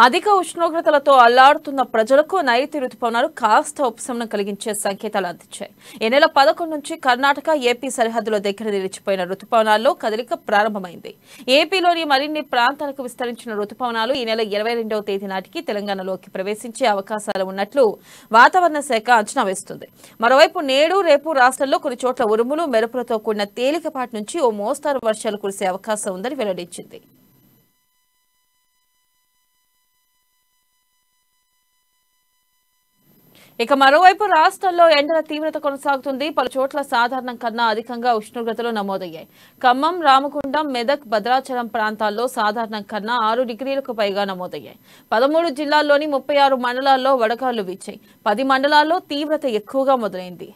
అధిక ఉష్ణోగ్రతలతో అల్లాడుతున్న ప్రజలకు నైరుతి రుతుపవనాలు కాస్త ఉపశమనం కలిగించే సంకేతాలు అందించాయి. ఈ నెల 11 నుంచి కర్ణాటక, ఏపీ సరిహద్దుల దగ్గర నిలిచిపోయిన రుతుపవనాల్లో కదలిక ప్రారంభమైంది. ఏపీలోని మరిన్ని ప్రాంతాలకు విస్తరించిన రుతుపవనాలు ఈ నెల 22వ తేదీ నాటికి తెలంగాణలోకి ప్రవేశించే అవకాశాలు ఉన్నట్లు వాతావరణ శాఖ అంచనా వేస్తుంది. మరోవైపు నేడు, రేపు రాష్ట్రంలో కొన్ని చోట్ల ఉరుములు, మెరుపులతో కూడిన తేలికపాటి నుంచి ఓ మోస్తరు వర్షాలు కురిసే అవకాశం ఉందని వెల్లడించింది. ఇక మరోవైపు రాష్ట్రంలో ఎండల తీవ్రత కొనసాగుతుంది. పలు చోట్ల సాధారణం కన్నా అధికంగా ఉష్ణోగ్రతలు నమోదయ్యాయి. ఖమ్మం, రామగుండం, మెదక్, భద్రాచలం ప్రాంతాల్లో సాధారణం కన్నా 6 డిగ్రీలకు పైగా నమోదయ్యాయి. 13 జిల్లాల్లోని 36 మండలాల్లో వడగాళ్లు వీచాయి. 10 మండలాల్లో తీవ్రత ఎక్కువగా మొదలైంది.